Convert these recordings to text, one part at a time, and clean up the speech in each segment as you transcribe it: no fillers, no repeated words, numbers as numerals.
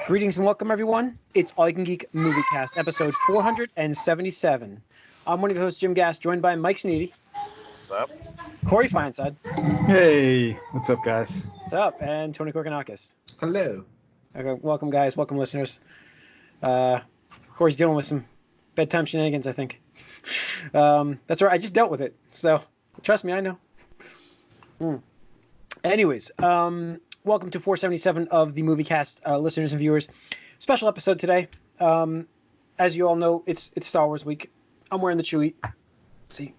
Greetings and welcome, everyone. It's All You Can Geek Moviecast, episode 477. I'm one of your hosts, Jim Gass, joined by Mike Sneedy. What's up? Corey Feinside. Hey, what's up, guys? What's up? And Tony Korkanakis. Hello. Okay, welcome, guys. Welcome, listeners. Corey's dealing with some bedtime shenanigans, I think. That's right. I just dealt with it. So, trust me, I know. Anyways, welcome to 477 of the Moviecast, listeners and viewers. Special episode today. As you all know, it's Star Wars week. I'm wearing the Chewie. See.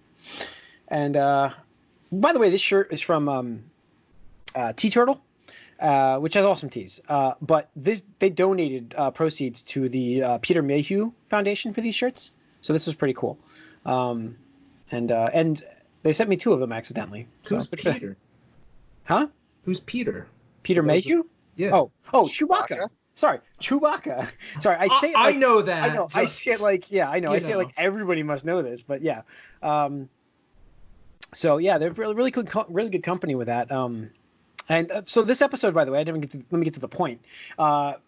And by the way, this shirt is from Tea Turtle, which has awesome tees. But they donated proceeds to the Peter Mayhew Foundation for these shirts. So this was pretty cool. And they sent me two of them accidentally. Who's Peter? Huh? Who's Peter? Peter Mayhew? Yeah. Oh, Chewbacca. Sorry, Chewbacca. Sorry, I say it like, I know that. I know. I say it like, yeah, I know. I say it like everybody must know this, but yeah. So yeah, they're really good company with that. And so this episode, by the way, let me get to the point.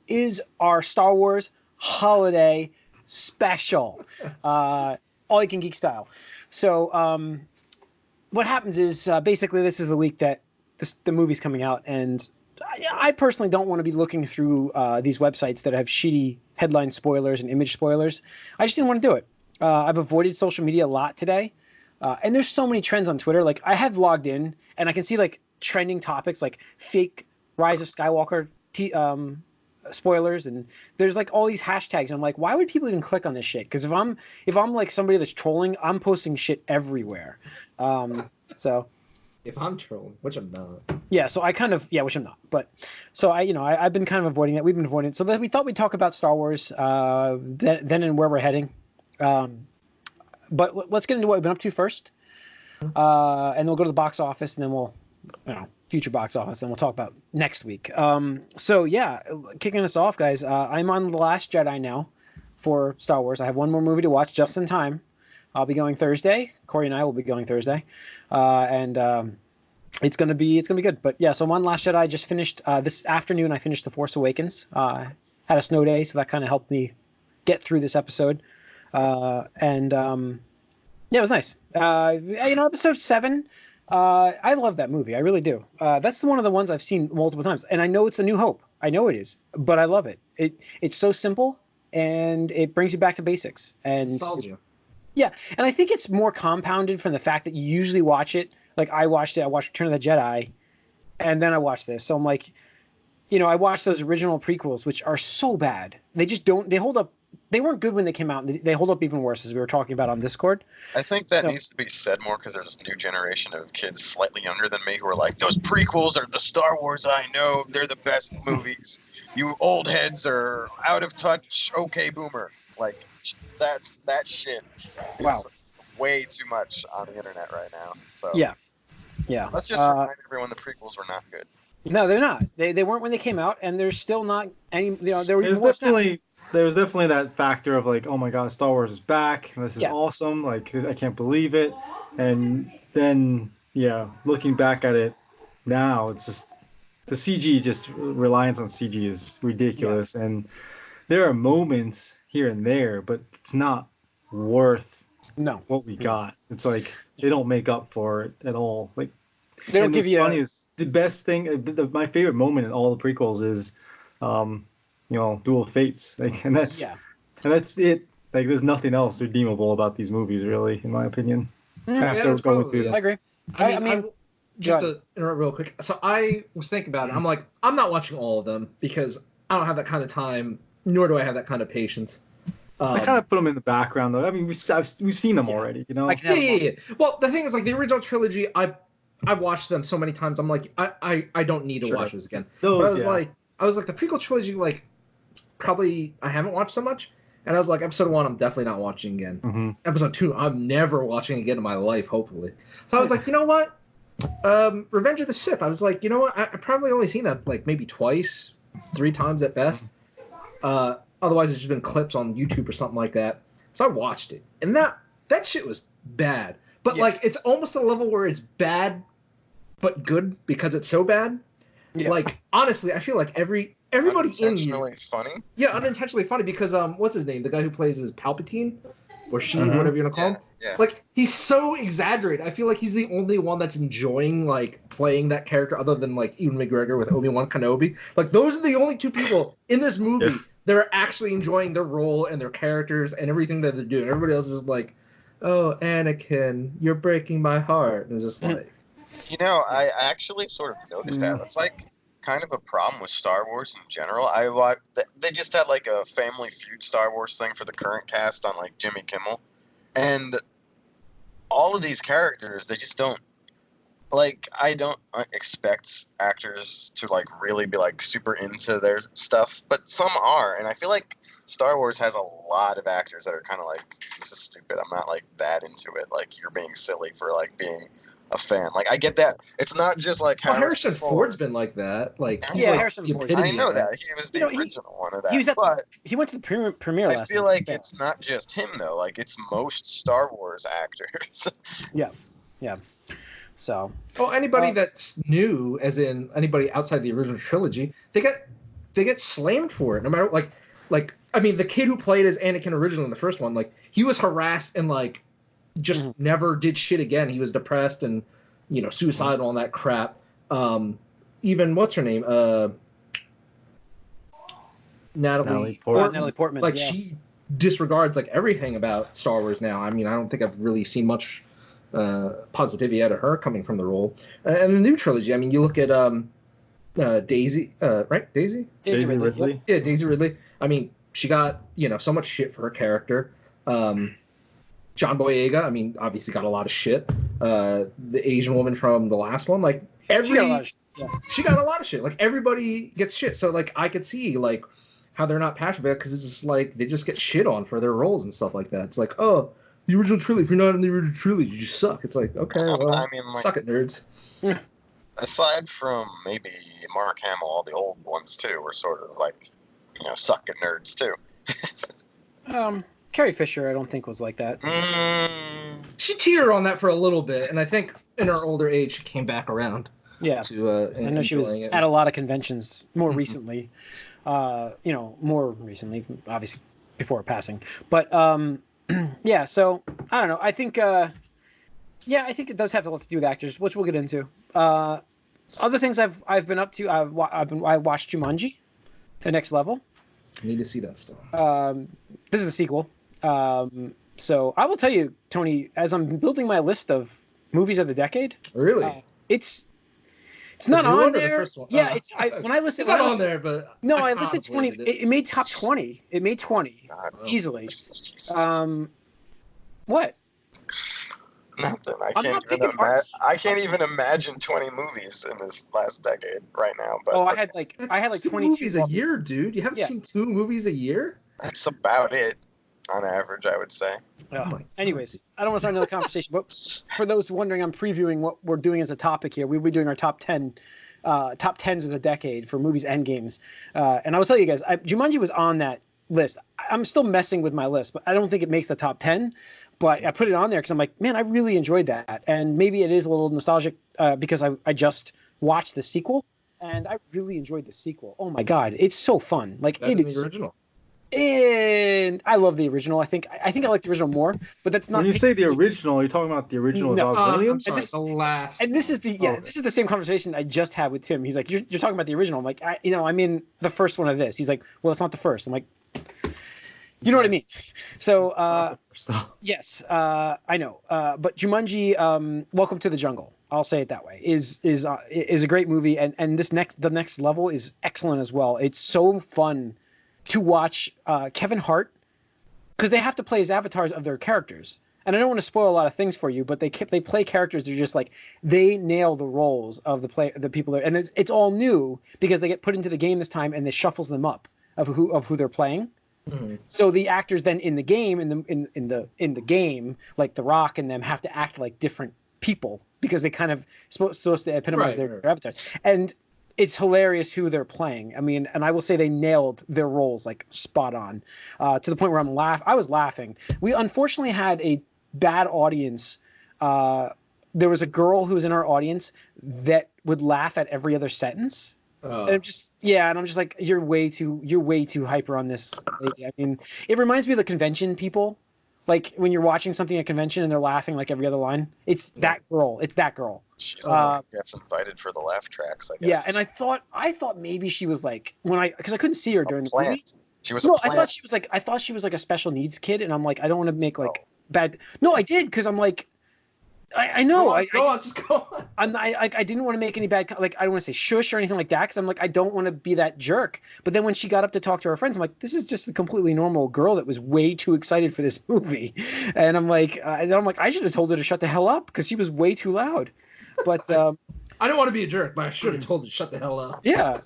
Is our Star Wars holiday special, All You Can Geek style. So what happens is basically this is the week that the movie's coming out, and I personally don't want to be looking through these websites that have shitty headline spoilers and image spoilers. I just didn't want to do it. I've avoided social media a lot today, and there's so many trends on Twitter. Like I have logged in, and I can see like trending topics like fake Rise of Skywalker spoilers, and there's like all these hashtags. And I'm like, why would people even click on this shit? Because if I'm like somebody that's trolling, I'm posting shit everywhere. So. If I'm trolling, which I'm not. Yeah, so I kind of which I'm not. But so I've been kind of avoiding that. We've been avoiding it. So we thought we'd talk about Star Wars, then and where we're heading. But let's get into what we've been up to first, and we'll go to the box office, and then we'll, future box office, and we'll talk about next week. So yeah, kicking us off, guys. I'm on The Last Jedi now for Star Wars. I have one more movie to watch just in time. I'll be going Thursday. Corey and I will be going Thursday, and it's gonna be good. But yeah, so I'm on Last Jedi. I just finished this afternoon. I finished The Force Awakens. Had a snow day, so that kind of helped me get through this episode. And it was nice. Episode 7. I love that movie. I really do. That's one of the ones I've seen multiple times, and I know it's A New Hope. I know it is, but I love it. It's so simple, and it brings you back to basics. And Nostalgia. Yeah, and I think it's more compounded from the fact that you usually watch it. Like I watched Return of the Jedi, and then I watched this. So I'm like, I watched those original prequels, which are so bad. They just don't. They hold up. They weren't good when they came out. They hold up even worse, as we were talking about on Discord. I think that needs to be said more because there's this new generation of kids slightly younger than me who are like, those prequels are the Star Wars I know. They're the best movies. You old heads are out of touch. Okay, boomer. Like, that shit is way too much on the internet right now. So yeah. Let's just remind everyone the prequels were not good. No, they're not. They weren't when they came out, and there's still not any. There was definitely that factor of like, oh my god, Star Wars is back. This is awesome. Like I can't believe it. And then looking back at it now, it's just the CG, just reliance on CG is ridiculous. Yeah. And there are moments here and there, but it's not worth what we got. It's like they don't make up for it at all. Like they don't give you. Funny is the best thing. My favorite moment in all the prequels is, Duel of Fates. Like, and that's it. Like there's nothing else redeemable about these movies, really, in my opinion. After going through them, I agree. I mean, just to interrupt real quick. So I was thinking about it. I'm like, I'm not watching all of them because I don't have that kind of time. Nor do I have that kind of patience. I kind of put them in the background, though. I mean, we've seen them already, Yeah. Well, the thing is, like, the original trilogy, I watched them so many times. I'm like, I don't need to watch this again. But I was like, the prequel trilogy, like, probably I haven't watched so much. And I was like, episode 1, I'm definitely not watching again. Mm-hmm. Episode 2, I'm never watching again in my life, hopefully. So I was like, you know what? Revenge of the Sith. I was like, you know what? I probably only seen that, like, maybe twice, 3 times at best. Otherwise, it's just been clips on YouTube or something like that. So I watched it, and that shit was bad. But like, it's almost a level where it's bad, but good because it's so bad. Yeah. Like honestly, I feel like every everybody in here. Unintentionally funny. Yeah, unintentionally funny because what's his name? The guy who plays as Palpatine, or Sheen, whatever you want to call him. Yeah. Like, he's so exaggerated. I feel like he's the only one that's enjoying, like, playing that character other than, like, Ewan McGregor with Obi-Wan Kenobi. Like, those are the only two people in this movie that are actually enjoying their role and their characters and everything that they're doing. Everybody else is like, oh, Anakin, you're breaking my heart. And it's just like... You know, I actually sort of noticed that. It's, like, kind of a problem with Star Wars in general. They just had, like, a Family Feud Star Wars thing for the current cast on, like, Jimmy Kimmel. And all of these characters, they just don't, like, I don't expect actors to, like, really be, like, super into their stuff, but some are, and I feel like Star Wars has a lot of actors that are kind of like, this is stupid, I'm not, like, that into it, like, you're being silly for, like, being a fan. Like, I get that. It's not just, like, Harrison Ford's been like that. Like, yeah, like Harrison Ford. I know that. He was the original one of that. He went to the premiere last night. I feel like it's not just him, though. Like, it's most Star Wars actors. Yeah. So. Well, anybody that's new, as in anybody outside the original trilogy, they get slammed for it. No matter, like I mean, the kid who played as Anakin originally in the first one, like, he was harassed and, like, just never did shit again. He was depressed and, you know, suicidal and that crap. Even what's her name? Natalie Portman. Like, she disregards, like, everything about Star Wars now. I mean, I don't think I've really seen much positivity out of her coming from the role. And the new trilogy, I mean, you look at Daisy, right? Daisy Ridley. Yeah, Daisy Ridley. I mean, she got, you know, so much shit for her character. John Boyega, I mean, obviously got a lot of shit. The Asian woman from the last one, like, she got a lot of shit. Like, everybody gets shit. So, like, I could see, like, how they're not passionate about it, because it's just like they just get shit on for their roles and stuff like that. It's like, oh, the original trilogy. If you're not in the original trilogy, you just suck. It's like, okay, well, I mean, like, suck it, nerds. Aside from maybe Mark Hamill, all the old ones too were sort of like, you know, suck at nerds too. Carrie Fisher, I don't think was like that. She teetered on that for a little bit, and I think in her older age she came back around. Yeah, I know she was at a lot of conventions more recently. You know, more recently, obviously before her passing. But yeah, so I don't know. I think I think it does have a lot to do with actors, which we'll get into. Other things I've been up to. I watched Jumanji, The Next Level. I need to see that stuff. This is the sequel. So I will tell you, Tony, as I'm building my list of movies of the decade. Really? It's not on there. The first one? Yeah, when I listed. It's not on there, but no, I listed 20. It made top 20. It made 20 easily. What? Nothing. I can't even imagine 20 movies in this last decade right now. But I had like 22 movies a year, dude. You haven't seen 2 movies a year? That's about it, on average, I would say. Anyways, I don't want to start another conversation, but for those wondering, I'm previewing what we're doing as a topic here. We'll be doing our top 10, top 10s of the decade for movies and games. And I will tell you guys, Jumanji was on that list. I'm still messing with my list, but I don't think it makes the top 10. But I put it on there because I'm like, man, I really enjoyed that. And maybe it is a little nostalgic because I just watched the sequel, and I really enjoyed the sequel. Oh my God, it's so fun! Like, it is the original. And I love the original. I think I like the original more, but that's not. When you say the original, you're talking about the original with Robin Williams. And this is the same conversation I just had with Tim. He's like, you're talking about the original. I'm like, I'm in the first one of this. He's like, well, it's not the first. I'm like, you know what I mean? So yes, I know. But Jumanji, Welcome to the Jungle, I'll say it that way, is a great movie, and the next level is excellent as well. It's so fun to watch Kevin Hart, because they have to play as avatars of their characters. And I don't want to spoil a lot of things for you, but they play characters that are just like, they nail the roles of the people there, and it's all new because they get put into the game this time, and it shuffles them up of who they're playing. Mm-hmm. So the actors then in the game, in the game, like The Rock and them, have to act like different people because they kind of supposed to epitomize their avatars. And it's hilarious who they're playing. I mean, and I will say they nailed their roles like spot on, to the point where I was laughing. We unfortunately had a bad audience. There was a girl who was in our audience that would laugh at every other sentence. And I'm just like, you're way too hyper on this lady. I mean, it reminds me of the convention people. Like when you're watching something at convention and they're laughing like every other line. It's that girl. It's that girl. She's the one who gets invited for the laugh tracks, I guess. Yeah, and I thought maybe she was like, because I couldn't see her during the movie. She was a plant. I thought she was like a special needs kid, and I'm like, I don't want to make like bad. No, I did, because I'm like, I know. Go on, just go on. I didn't want to make any bad, like, I don't want to say shush or anything like that, because I'm like, I don't want to be that jerk. But then when she got up to talk to her friends, I'm like, this is just a completely normal girl that was way too excited for this movie. And I'm like, I should have told her to shut the hell up, because she was way too loud. But I don't want to be a jerk, but I should have told her to shut the hell up. Yeah.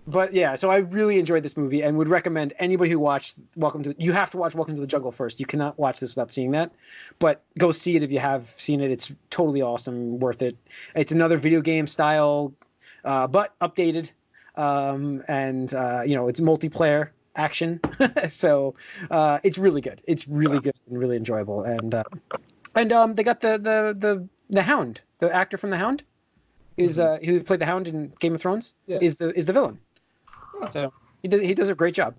But yeah, so I really enjoyed this movie and would recommend anybody who watched you have to watch Welcome to the Jungle first. You cannot watch this without seeing that. But go see it if you have seen it. It's totally awesome, worth it. It's another video game style, but updated. And it's multiplayer action. So it's really good. It's really good and really enjoyable. And they got the Hound, the actor from the Hound. Who played the Hound in Game of Thrones? Yeah. Is the villain. Oh. So he does a great job.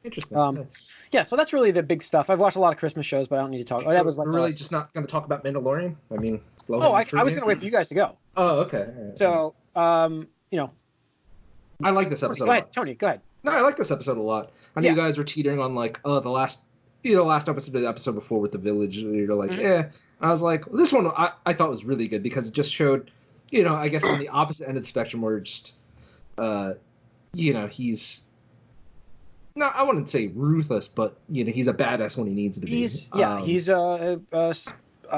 Interesting. Nice. Yeah, so that's really the big stuff. I've watched a lot of Christmas shows, but I don't need to talk. So that was like we're really just not going to talk about Mandalorian. I mean, I was going to wait for you guys to go. Oh, okay. Right. So I like this episode. Go ahead, Tony. Go ahead. No, I like this episode a lot. I know you guys were teetering on like, the last episode of the episode before with the village. You're like, yeah. I was like, this one I thought was really good because it just showed, I guess on the opposite end of the spectrum where just, he's. No, I wouldn't say ruthless, but he's a badass when he needs to be. He's a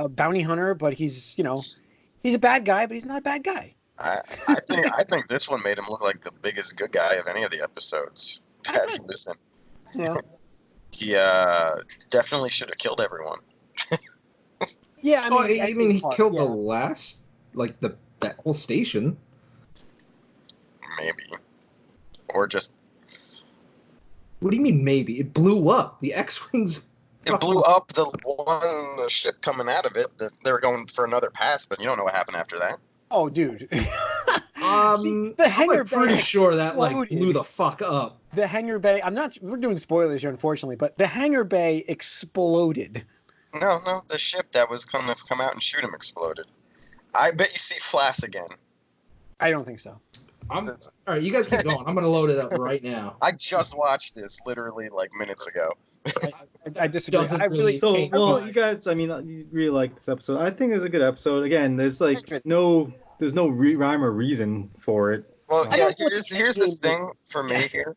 bounty hunter, but he's a bad guy, but he's not a bad guy. I think this one made him look like the biggest good guy of any of the episodes that he was in. Yeah. He definitely should have killed everyone. Yeah, I mean, he killed the last, like that whole station. Maybe, or just. What do you mean maybe? It blew up. The X-wings. It blew up the ship coming out of it. They were going for another pass, but you don't know what happened after that. Oh, dude. The hangar bay. I'm pretty sure that blew the fuck up. The hangar bay. We're doing spoilers here, unfortunately, but the hangar bay exploded. No, the ship that was going to come out and shoot him exploded. I bet you see Flass again. I don't think so. All right, you guys keep going. I'm going to load it up right now. I just watched this literally like minutes ago. I disagree. You guys, I mean, you really like this episode. I think it's a good episode. Again, there's no rhyme or reason for it. Well, yeah, here's the thing for me here.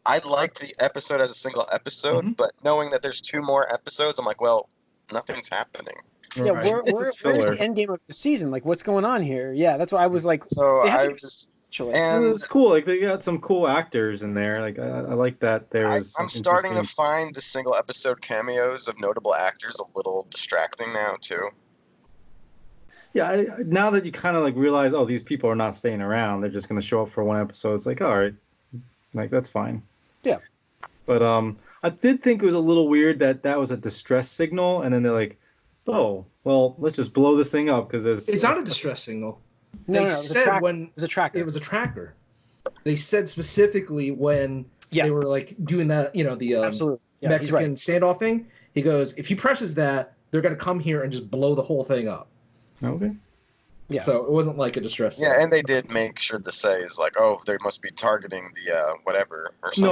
I like the episode as a single episode, but knowing that there's 2 more episodes, I'm like, well, nothing's happening. Yeah, right. we're at the end game of the season. Like, what's going on here? Yeah, that's why I was like. So I was. And it's cool. Like they got some cool actors in there. Like I like that. I'm starting to find the single episode cameos of notable actors a little distracting now too. Yeah, now that you kind of realize, these people are not staying around. They're just gonna show up for one episode. It's like, all right, that's fine. Yeah. But I did think it was a little weird that was a distress signal, and then they're like, oh, well, let's just blow this thing up because there's. It's not a distress signal. It was a tracker. It was a tracker. They said specifically when they were doing that, the Mexican standoff thing. He goes, if he presses that, they're gonna come here and just blow the whole thing up. Okay. Yeah. So it wasn't like a distress. Yeah, and they did make sure to say is they must be targeting the whatever or something.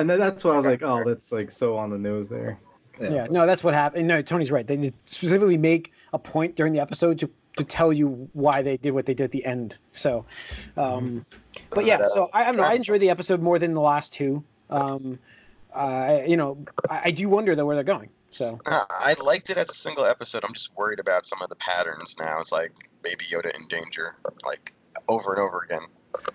No, that's what I was like. Oh, that's so on the nose there. Yeah. No, that's what happened. No, Tony's right. They did specifically make a point during the episode to tell you why they did what they did at the end. So, but yeah, so I don't know. I enjoyed the episode more than the last 2. I do wonder though where they're going. So I liked it as a single episode. I'm just worried about some of the patterns now. It's like Baby Yoda in danger, over and over again.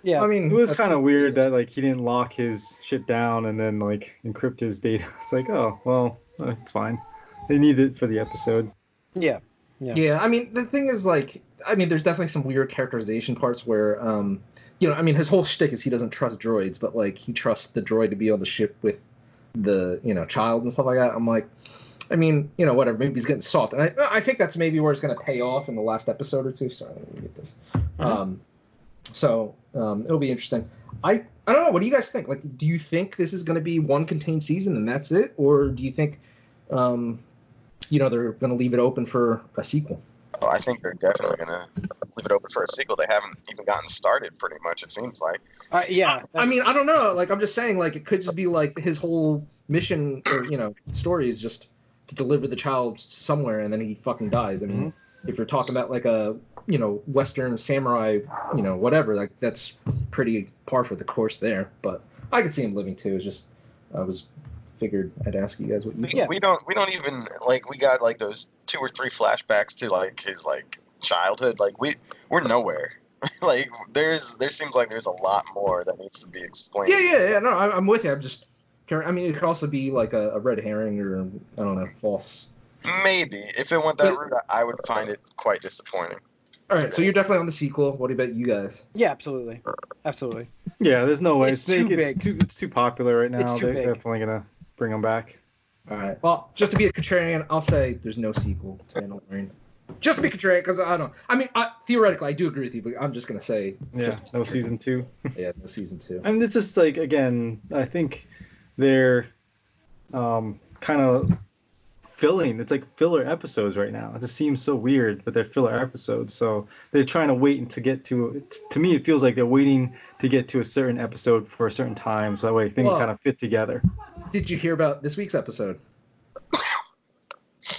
Yeah, I mean, it was kind of weird that he didn't lock his shit down and then encrypt his data. It's like, oh well, it's fine. They need it for the episode. Yeah. Yeah, I mean, the thing is, there's definitely some weird characterization parts where, his whole shtick is he doesn't trust droids, but, he trusts the droid to be on the ship with the, child and stuff like that. I'm like, whatever, maybe he's getting soft. And I think that's maybe where it's going to pay off in the last episode or 2. Sorry, let me get this. So it'll be interesting. I don't know. What do you guys think? Like, do you think this is going to be one contained season and that's it, or do you think, they're going to leave it open for a sequel? Oh, I think they're definitely going to leave it open for a sequel. They haven't even gotten started, pretty much. It seems like. Yeah. I mean, I don't know. Like, I'm just saying, like, it could just be like his whole mission or story is just to deliver the child somewhere, and then he fucking dies. I mean, if you're talking about like a Western samurai, whatever, like that's pretty par for the course there. But I could see him living too. It's just I figured I'd ask you guys what you think. We don't even like, we got like those 2 or 3 flashbacks to like his like childhood. Like we're nowhere. Like there seems like there's a lot more that needs to be explained. Yeah. No, I'm with you. I'm just. I mean, it could also be like a red herring or I don't know, false. Maybe if it went that route, I would find it quite disappointing. All right, so you're definitely on the sequel. What about you guys? Yeah, absolutely. Yeah, there's no way. It's too big. It's too popular right now. It's too They're big. definitely gonna bring them back. All right. Well, just to be a contrarian, I'll say there's no sequel to Mandalorian. Just to be contrarian, because I don't. I mean, theoretically, I do agree with you, but I'm just gonna say. Yeah, no season 2. Yeah, no season 2. I mean, it's just like, again, I think they're kind of filling. It's like filler episodes right now. It just seems so weird, but they're filler episodes. So they're trying to wait to get to. To me, it feels like they're waiting to get to a certain episode for a certain time, so that way things kind of fit together. Did you hear about this week's episode?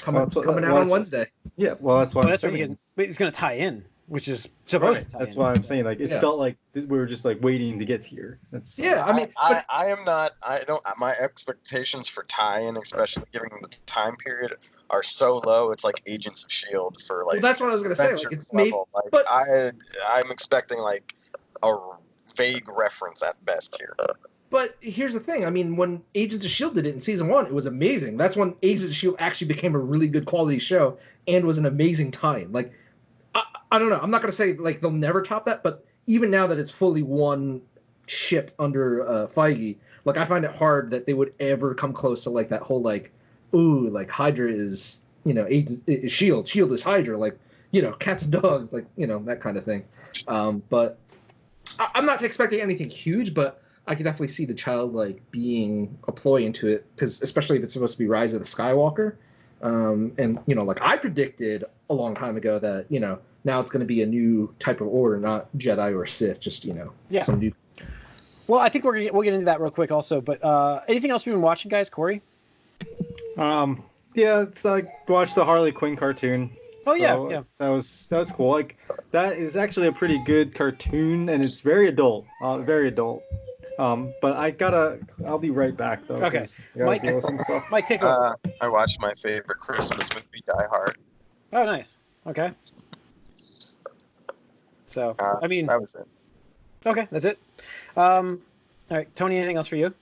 Coming out on Wednesday. Yeah, well, that's why. That's what it's going to tie in, which is supposed to tie That's in. why I'm saying, like, it felt like we were just like waiting to get here. That's I mean, I am not. I don't. My expectations for tie-in, especially given the time period, are so low. It's like Agents of Shield for like. Well, that's what I was gonna say. Like, it's maybe, like, I'm expecting like a vague reference at best here. But here's the thing. I mean, when Agents of S.H.I.E.L.D. did it in season 1, it was amazing. That's when Agents of S.H.I.E.L.D. actually became a really good quality show and was an amazing time. Like, I don't know. I'm not going to say, like, they'll never top that, but even now that it's fully one ship under Feige, like, I find it hard that they would ever come close to, like, that whole, like, ooh, like, Hydra is, is S.H.I.E.L.D. S.H.I.E.L.D. is Hydra. Like, cats and dogs, like, that kind of thing. But I'm not expecting anything huge, but I could definitely see the child like being a ploy into it, because especially if it's supposed to be Rise of the Skywalker, and like I predicted a long time ago that now it's going to be a new type of order, not Jedi or Sith, just some new. Well, I think we'll get into that real quick also, but anything else we've been watching, guys? Corey? Yeah, it's like watch the Harley Quinn cartoon. Oh, so, yeah. That was cool. Like that is actually a pretty good cartoon, and it's very adult. Very adult. But I'll be right back though. Okay. Mike, take over. I watched my favorite Christmas movie, Die Hard. Oh, nice. Okay. So, I mean, that was it. Okay, that's it. All right, Tony, anything else for you?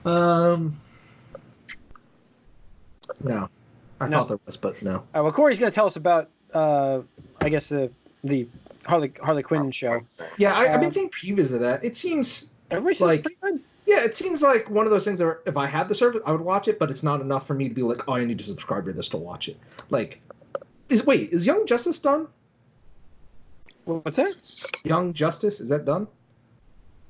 No. I No. thought there was, but no. All right, well, Corey's going to tell us about, I guess, the Harley Quinn show. Yeah, I've been seeing previews of that. It seems Everybody says like it's pretty good. Yeah, it seems like one of those things where if I had the service, I would watch it, but it's not enough for me to be like, oh, I need to subscribe to this to watch it. Like, is Young Justice done? What's that? Young Justice, is that done?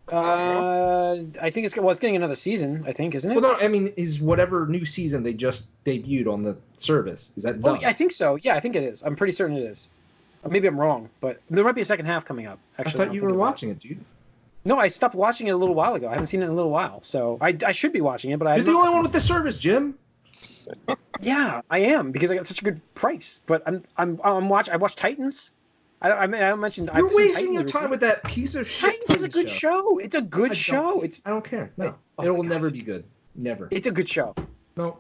I think it's getting another season, I think, isn't it? Well, no, I mean, is whatever new season they just debuted on the service, is that done? Oh, I think so. Yeah, I think it is. I'm pretty certain it is. Or maybe I'm wrong, but there might be a second half coming up. Actually, I thought you were watching it, dude. No, I stopped watching it a little while ago. I haven't seen it in a little while, so I should be watching it, but You're the only one with the service, Jim. Yeah, I am, because I got such a good price. But I watched Titans. I mentioned. You're wasting your time with that piece of shit. Titans is a good show. It's a good show. I don't care. No, it will never be good. Never. It's a good show. No.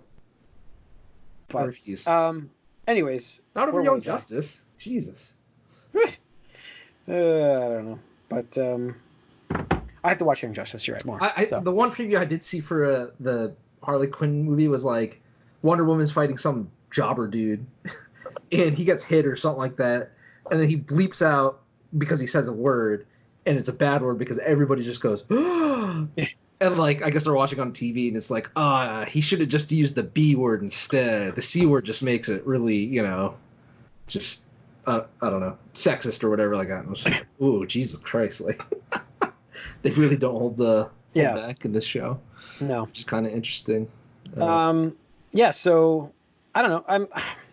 But, I refuse. Anyways. Not over Young Justice. Jesus. I don't know, but I have to watch Young Justice. You're right, more. The one preview I did see for the Harley Quinn movie was like Wonder Woman's fighting some jobber dude, and he gets hit or something like that, and then he bleeps out because he says a word, and it's a bad word because everybody just goes, and like I guess they're watching on TV, and it's like, he should have just used the B word instead. The C word just makes it really, just I don't know, sexist or whatever like that. And I was like, ooh, Jesus Christ! Like, they really don't hold back in this show. No, which is kind of interesting. Yeah. So I don't know. I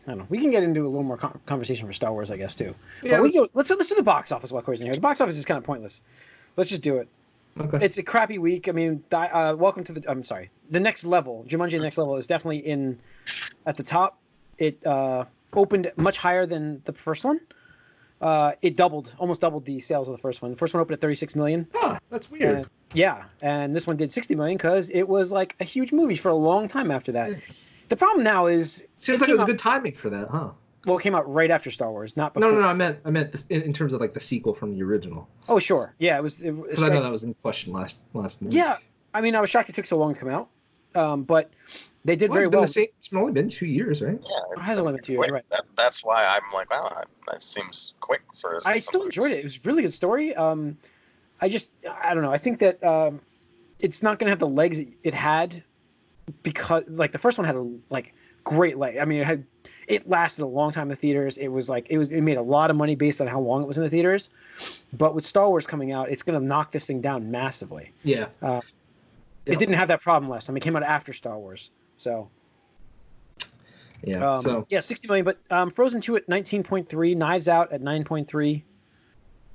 don't know. We can get into a little more conversation for Star Wars, I guess, too. Yeah, but let's do the box office while Corey's in here. The box office is kind of pointless. Let's just do it. Okay. It's a crappy week. I mean, welcome to the. I'm sorry. The next level, Jumanji: The Next Level, is definitely at the top. It opened much higher than the first one. It almost doubled the sales of the first one. The first one opened at 36 million. Huh, that's weird. And this one did 60 million because it was like a huge movie for a long time after that. The problem now is seems like it was good timing for that, huh? Well, it came out right after Star Wars, not before. No. I meant in terms of like the sequel from the original. Oh, sure. Yeah, it was. Because I know that was in question last movie. Yeah, I mean, I was shocked it took so long to come out, but they did very well. It's only been 2 years, right? Yeah, it has only been 2 years, right? That's why I'm like, wow, that seems quick for. I still enjoyed it. It was a really good story. I don't know. I think that it's not going to have the legs it had because, like, the first one had a great leg. I mean, it lasted a long time in the theaters. It made a lot of money based on how long it was in the theaters. But with Star Wars coming out, it's going to knock this thing down massively. Yeah. It didn't have that problem last time. It came out after Star Wars, so. Yeah. 60 million. But Frozen 2 at 19.3, Knives Out at 9.3,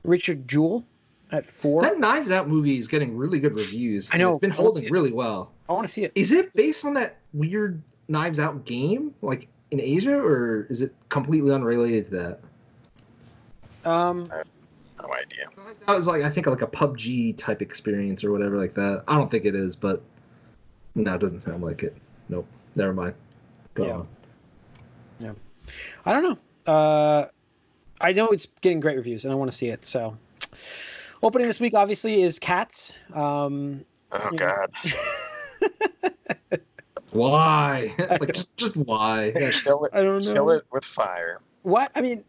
Richard Jewell at 4. That Knives Out movie is getting really good reviews. I know. It's been holding really well. I want to see it. Is it based on that weird Knives Out game, like in Asia, or is it completely unrelated to that? No idea. Knives Out is I think like a PUBG type experience or whatever like that. I don't think it is, but no, it doesn't sound like it. Nope. Never mind. Go on. Yeah. I don't know. I know it's getting great reviews, and I want to see it. So, opening this week obviously is Cats. Oh God. Why? Just why? I don't know. Kill it with fire. What? I mean,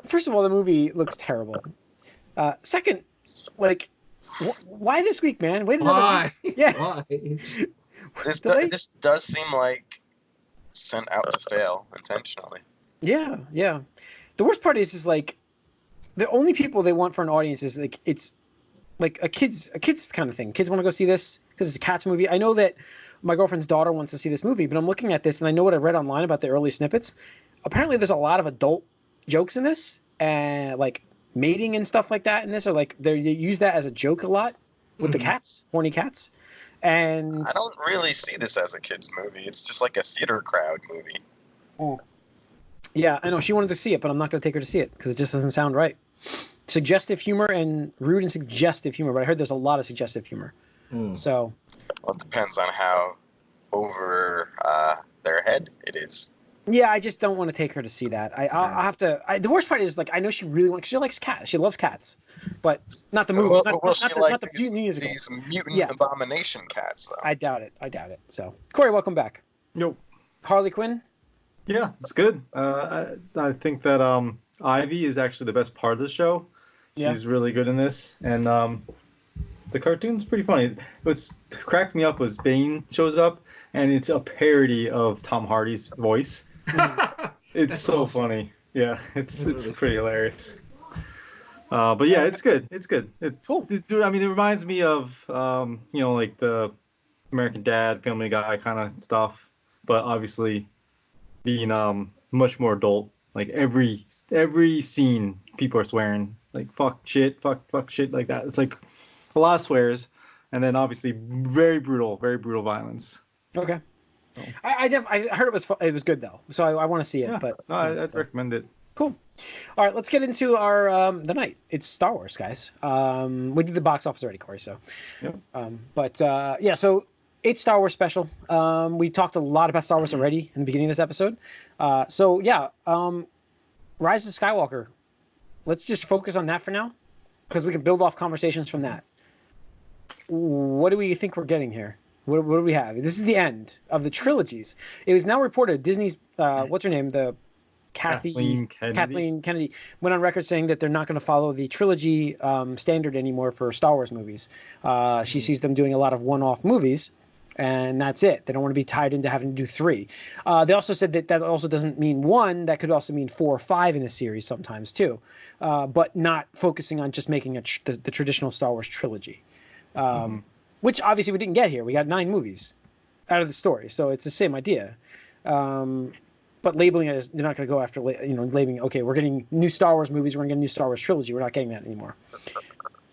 first of all, the movie looks terrible. Second, why this week, man? Wait another week. Yeah. Why? This does seem like sent out to fail intentionally. Yeah. The worst part is the only people they want for an audience is it's like a kids kind of thing. Kids want to go see this because it's a Cats movie. I know that my girlfriend's daughter wants to see this movie, but I'm looking at this and I know what I read online about the early snippets. Apparently, there's a lot of adult jokes in this, and mating and stuff like that in this, or they use that as a joke a lot with the cats, horny cats. And I don't really see this as a kids movie. It's just like a theater crowd movie. Oh. Yeah, I know she wanted to see it, but I'm not going to take her to see it because it just doesn't sound right. Suggestive humor and rude and suggestive humor, but I heard there's a lot of suggestive humor. So, well, it depends on how over their head it is. Yeah, I just don't want to take her to see that. I'll have to. The worst part is I know she really wants. She likes cats. She loves cats, but not the movie. Well, not these mutant abomination cats, though. I doubt it. So, Corey, welcome back. Yo. Harley Quinn. Yeah, it's good. I think that Ivy is actually the best part of the show. She's really good in this, and the cartoon's pretty funny. What's cracked me up was Bane shows up, and it's a parody of Tom Hardy's voice. It's so awesome. Funny. Yeah, it's pretty hilarious. But yeah, it's good. It's good. Cool. It reminds me of like the American Dad, Family Guy kind of stuff, but obviously being much more adult. Like every scene, people are swearing, like fuck shit, like that. It's like a lot of swears, and then obviously very brutal violence. Okay. I heard it was good though, so I want to see it. Yeah, but I'd recommend it. Cool. All right, let's get into our the night. It's Star Wars, guys. We did the box office already, Corey. So, so it's Star Wars special. We talked a lot about Star Wars already in the beginning of this episode. Rise of Skywalker. Let's just focus on that for now, because we can build off conversations from that. What do we think we're getting here? What do we have? This is the end of the trilogies. It was now reported Disney's what's her name, the Kathleen Kennedy went on record saying that they're not going to follow the trilogy standard anymore for Star Wars movies. She sees them doing a lot of one-off movies, and that's it. They don't want to be tied into having to do 3. They also said that also doesn't mean 1. That could also mean 4 or 5 in a series sometimes too, but not focusing on just making the traditional Star Wars trilogy, which obviously we didn't get here. We got 9 movies out of the story, so it's the same idea. But labeling it as they're not going to go after, labeling, okay, we're getting new Star Wars movies, we're going to get a new Star Wars trilogy. We're not getting that anymore.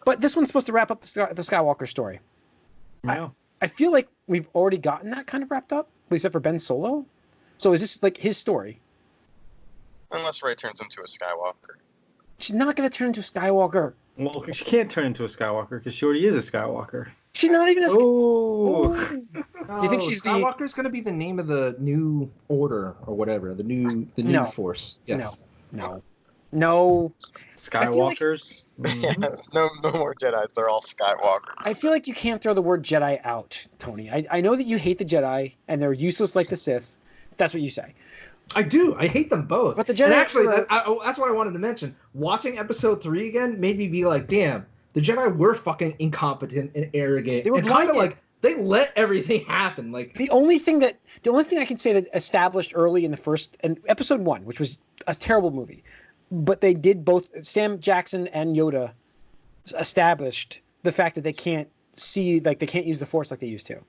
But this one's supposed to wrap up the Skywalker story. Yeah. I feel like we've already gotten that kind of wrapped up, except for Ben Solo. So is this like his story? Unless Rey turns into a Skywalker. She's not going to turn into a Skywalker. Well, she can't turn into a Skywalker because she already is a Skywalker. She's not even a Skywalker. You think she's Skywalker's going to be the name of the new order or whatever, the new Force? Yes. No. Skywalkers? Yeah, no more Jedis. They're all Skywalkers. I feel like you can't throw the word Jedi out, Tony. I know that you hate the Jedi and they're useless like the Sith. That's what you say. I do. I hate them both. But the Jedi... And actually, that's what I wanted to mention. Watching Episode 3 again made me be like, damn, the Jedi were fucking incompetent and arrogant. They were kind of like... They let everything happen. Like the only thing I can say that established early in Episode 1, which was a terrible movie, but they did both. Sam Jackson and Yoda established the fact that they can't see, like they can't use the Force like they used to.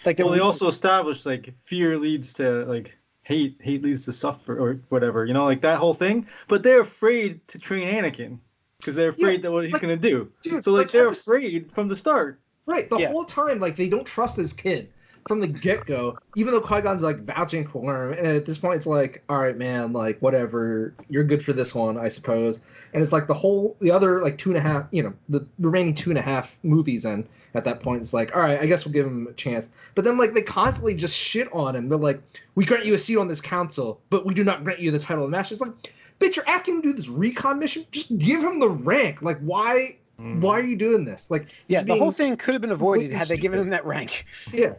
Like they also established like fear leads to like hate leads to suffer or whatever, like that whole thing. But they're afraid to train Anakin because they're afraid that what he's gonna do. Dude, so they're afraid from the start. Right, the whole time, like, they don't trust this kid from the get-go, even though Qui-Gon's, like, vouching for him, and at this point, it's like, all right, man, like, whatever, you're good for this one, I suppose, and it's like the other, like, 2.5, the remaining 2.5 movies, and at that point, it's like, all right, I guess we'll give him a chance, but then, like, they constantly just shit on him, they're like, we grant you a seat on this council, but we do not grant you the title of master. It's like, bitch, you're asking him to do this recon mission? Just give him the rank, like, why... Why are you doing this? Like, the whole thing could have been avoided had they given him that rank. Yeah,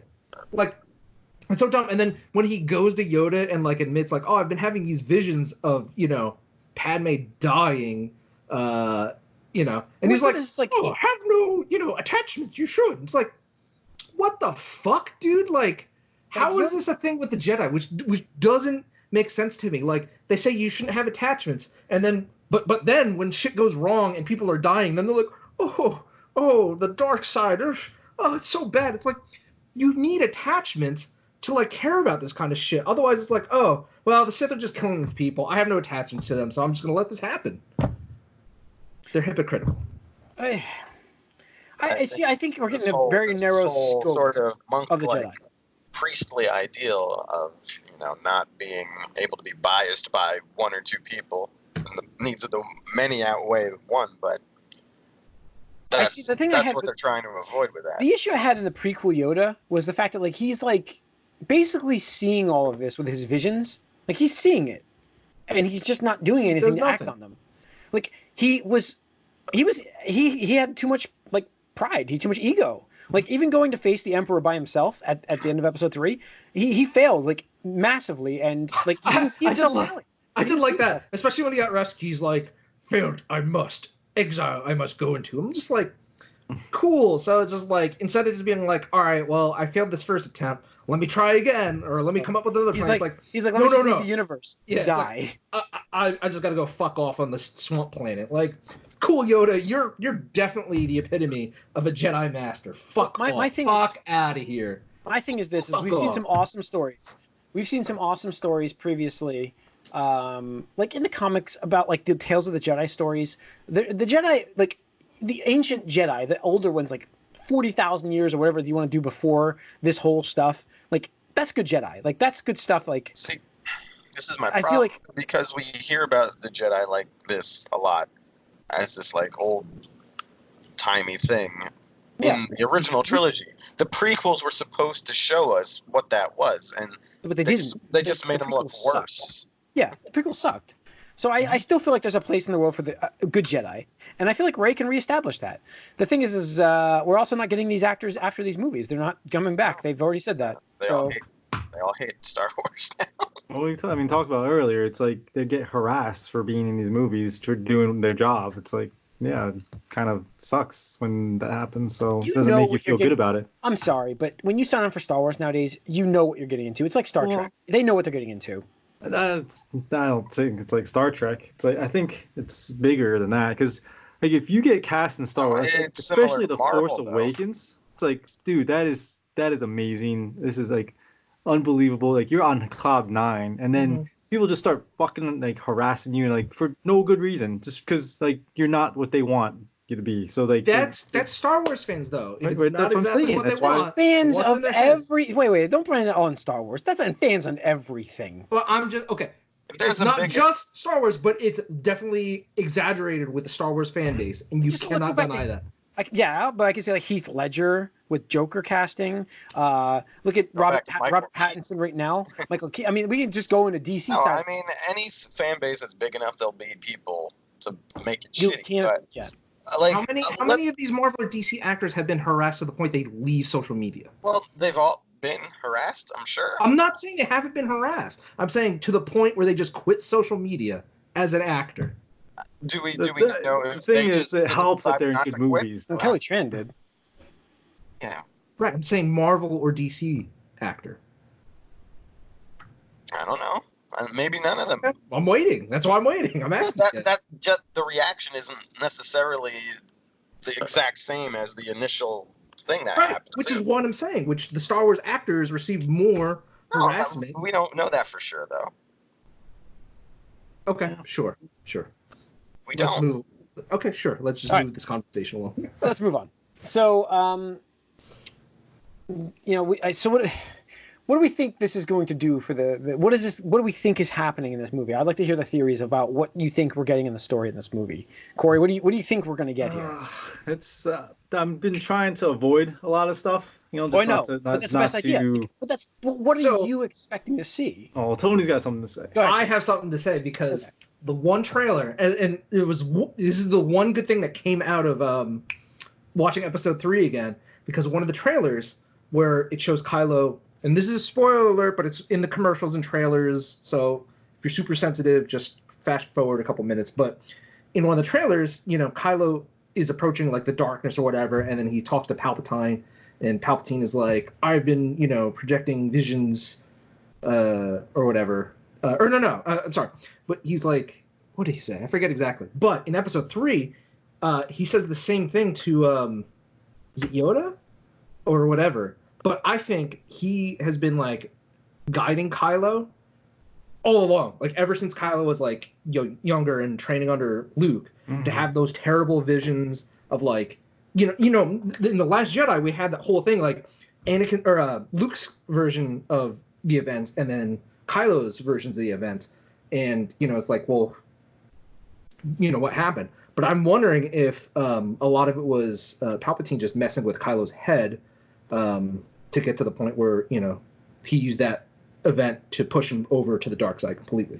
like it's so dumb. And then when he goes to Yoda and like admits, like, oh, I've been having these visions of Padme dying, and he's like, oh, have no attachments. You should. It's like, what the fuck, dude? Like, how is this a thing with the Jedi? Which doesn't make sense to me. Like, they say you shouldn't have attachments, and then. But then when shit goes wrong and people are dying, then they're like, oh, the dark side. Oh, it's so bad. It's like, you need attachments to, like, care about this kind of shit. Otherwise, it's like, oh, well, the Sith are just killing these people. I have no attachments to them, so I'm just going to let this happen. They're hypocritical. I think we're getting a very narrow scope sort of of the monk-like Jedi. priestly ideal of, not being able to be biased by one or two people. And the needs of the many outweigh the one, but that's what they're trying to avoid with that. The issue I had in the prequel Yoda was the fact that, like, he's like basically seeing all of this with his visions. Like, he's seeing it, and he's just not doing anything to act on them. Like, he had too much, like, pride. He had too much ego. Like, even going to face the Emperor by himself at the end of Episode 3, he failed, like, massively, and like he didn't see himself. I did like that, especially when he got rescued. He's like, failed, I must. Exile, I must go into. I'm just like, cool. So it's just like, instead of just being like, all right, well, I failed this first attempt. Let me try again, or let me come up with another plan. He's like, let me just leave the universe. Yeah, die. Like, I just got to go fuck off on this swamp planet. Like, cool, Yoda, you're definitely the epitome of a Jedi Master. Fuck out of here. My thing is this: we've seen some awesome stories. We've seen some awesome stories previously. Like in the comics about like the Tales of the Jedi stories, the Jedi, like the ancient Jedi, the older ones, like 40,000 years or whatever you want to do before this whole stuff, like that's good Jedi, like that's good stuff. Like, see, this is my problem. I feel like because we hear about the Jedi like this a lot as this like old timey thing in the original trilogy. The prequels were supposed to show us what that was, but they just made them look worse. Yeah, the prequels sucked. So I still feel like there's a place in the world for the good Jedi, and I feel like Rey can reestablish that. The thing is we're also not getting these actors after these movies. They're not coming back. They've already said that. They all hate Star Wars now. Well, talked about earlier. It's like they get harassed for being in these movies, for doing their job. It's like, yeah, kind of sucks when that happens. So You it doesn't know make you what feel you're good getting- about it. I'm sorry, but when you sign on for Star Wars nowadays, you know what you're getting into. It's like Star Well- Trek. They know what they're getting into. I don't think it's like Star Trek. It's like I think it's bigger than that because like if you get cast in Star Wars, It's similar especially to the Marvel, Force though. Awakens, it's like, dude, that is amazing. This is like unbelievable. Like you're on cloud nine, and then people just start fucking like harassing you and like for no good reason, just because like you're not what they want you to be. So like That's Star Wars fans though. If Right, it's right, not that's what I'm exactly saying. what they That's why- want, Fans what's in of their head? every wait, don't blame it on Star Wars. That's fans on everything. Well, I'm just okay. If there's It's a not big just Star Wars, but it's definitely exaggerated with the Star Wars fan base, and you Just let's go cannot back deny to- that. Yeah, but I can say like Heath Ledger with Joker casting. Look at Robert back to Michael Pattinson right now. Michael Keaton. I mean, we can just go into DC No, side. I mean, any fan base that's big enough, there'll be people to make it You shitty. can't. But Yeah. like, How many of these Marvel or DC actors have been harassed to the point they leave social media? well, they've all been harassed, I'm sure. I'm not saying they haven't been harassed. I'm saying to the point where they just quit social media as an actor. Do we the, know the if thing they is just it helps that decide they're in not good to quit? movies. And Kelly Tran did. Yeah, Right. I'm saying Marvel or DC actor. I don't know. Maybe none of them. I'm waiting. That's why I'm waiting. I'm asking. you. That just the reaction isn't necessarily the exact same as the initial thing that Right, happened. which too. is what I'm saying. Which the Star Wars actors received more No, harassment. we don't know that for sure, though. Okay, sure. We Let's don't. move. Okay, sure. Let's just All right. move this conversation along. Let's move on. So, so what do we think this is going to do for the what is this? What do we think is happening in this movie? I'd like to hear the theories about what you think we're getting in the story in this movie. Corey, what do you think we're going to get here? It's I've been trying to avoid a lot of stuff. You know, just Oh, I know, not to, but not, that's the not best idea. to. But what are So- you expecting to see? Oh, Tony's got something to say. Go ahead. I have something to say because Okay. the one trailer, and it was this is the one good thing that came out of watching episode 3 again, because one of the trailers where it shows Kylo, and this is a spoiler alert, but it's in the commercials and trailers, so if you're super sensitive, just fast forward a couple minutes. But in one of the trailers, Kylo is approaching like the darkness or whatever, and then he talks to Palpatine, and Palpatine is like, I've been, projecting visions, or whatever. I'm sorry. But he's like, what did he say? I forget exactly. But in episode 3, he says the same thing to, is it Yoda? Or whatever. But I think he has been, like, guiding Kylo all along. Like, ever since Kylo was, like, younger and training under Luke, to have those terrible visions of, like, in The Last Jedi, we had that whole thing, like, Anakin, or Luke's version of the event, and then Kylo's versions of the event. And, it's like, well, what happened? But I'm wondering if a lot of it was Palpatine just messing with Kylo's head to get to the point where, he used that event to push him over to the dark side completely.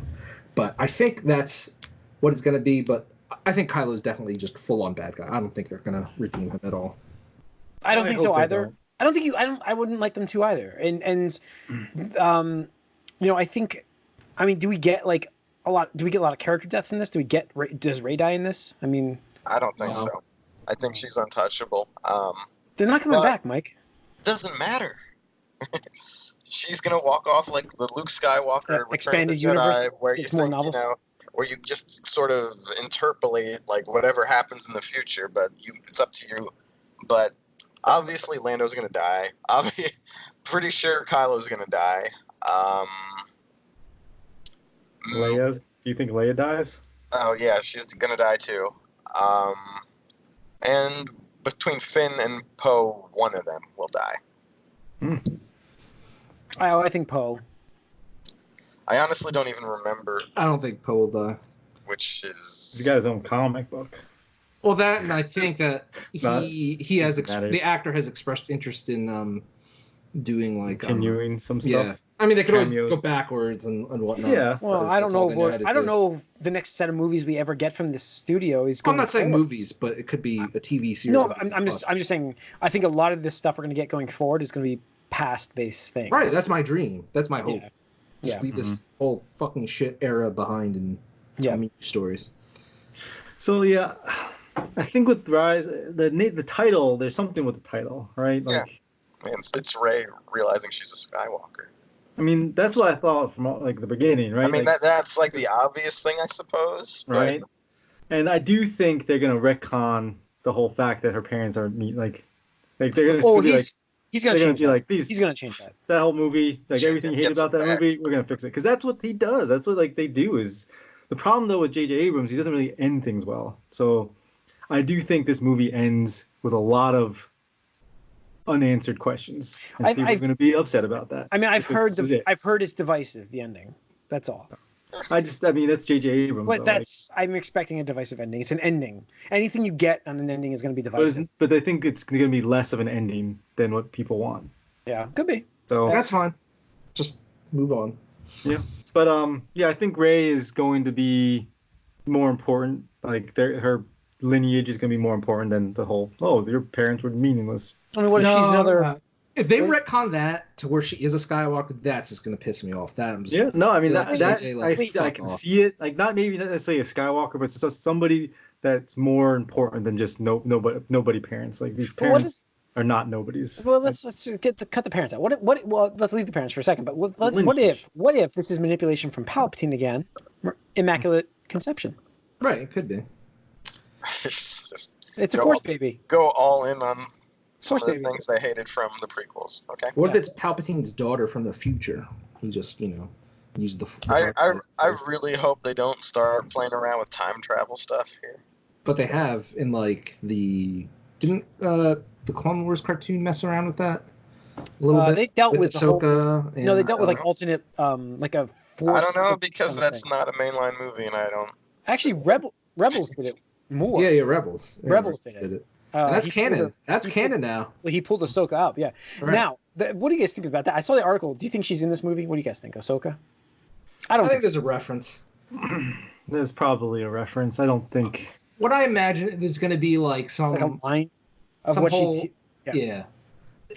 But I think that's what it's going to be. But I think Kylo's definitely just full-on bad guy. I don't think they're going to redeem him at all. I don't think so hope they either. don't. I don't think I wouldn't like them to either. And I think, I mean, do we get like a lot of character deaths in this? Does Rey die in this? I mean, I don't think No. so. I think she's untouchable. they're not coming But- back, Mike. Doesn't matter. She's gonna walk off like the Luke Skywalker Return of Expanded the universe, Jedi, where you gets more think, novels. where you just sort of interpolate like whatever happens in the future, but it's up to you. But obviously Lando's gonna die. Pretty sure Kylo's gonna die. Leia's. Do you think Leia dies? Oh yeah, she's gonna die too. And between Finn and Poe, one of them will die. I think Poe. I honestly don't even remember I don't think Poe will die. which is. He's got his own comic book. Well, that, and I think that Not- he has matter. the actor has expressed interest in doing like Continuing some stuff. Yeah, I mean they could always Cameos. go backwards and whatnot. Yeah. Well, That's- I don't that's know. all they know how to I don't do. know if the next set of movies we ever get from this studio is. I'm Gonna not be saying Star Wars. movies, but it could be a TV series. No, on but Disney I'm Plus. just saying. I think a lot of this stuff we're gonna get going forward is gonna be past-based things. Right, that's my dream. That's my hope. Yeah. Just Yeah. leave this whole fucking shit era behind and Yeah. tell me stories. So yeah, I think with Rise, the title, there's something with the title, right? Like, yeah. It's Rey realizing she's a Skywalker. I mean, that's what I thought from like the beginning, right? I mean, like, that's like the obvious thing, I suppose. Right. And I do think they're gonna retcon the whole fact that her parents are like they're gonna be like. He's gonna change that. Like, he's gonna change that. That whole movie, like everything you hate about that movie, we're gonna fix it. Because that's what he does. That's what like they do. Is the problem though with J.J. Abrams, he doesn't really end things well. So I do think this movie ends with a lot of unanswered questions. And people are gonna be upset about that. I mean, I've heard it's divisive. The ending. That's all. I mean, that's J.J. Abrams. But I'm expecting a divisive ending. It's an ending. Anything you get on an ending is going to be divisive. But I think it's going to be less of an ending than what people want. Yeah, could be. So that's fine. Just move on. Yeah, but I think Rey is going to be more important. Like her lineage is going to be more important than the whole. Oh, your parents were meaningless. I mean, what if she's another? If they retcon that to where she is a Skywalker, that's just gonna piss me off. I can see it. Like not necessarily a Skywalker, but just somebody that's more important than just nobody parents. Like these parents are not nobodies. Well, let's cut the parents out. Well, let's leave the parents for a second. But what if this is manipulation from Palpatine again? Immaculate conception. Right, it could be. It's a Force baby. Go all in on. Some of the things they hated from the prequels. Okay. What if it's Palpatine's daughter from the future? He just, used the. I really hope they don't start playing around with time travel stuff here. But they have in like didn't the Clone Wars cartoon mess around with that? A little bit. They dealt with Ahsoka. They dealt with like alternate like a Force. I don't know because that's not a mainline movie, and I don't. Actually, Rebels did it more. Yeah, Rebels. Yeah, Rebels did it. That's canon. That's canon now. Well, he pulled Ahsoka up, yeah. Right. Now, what do you guys think about that? I saw the article. Do you think she's in this movie? What do you guys think, Ahsoka? I think there's a reference. There's probably a reference. I don't think. What I imagine there's going to be like some a line of what she. Yeah.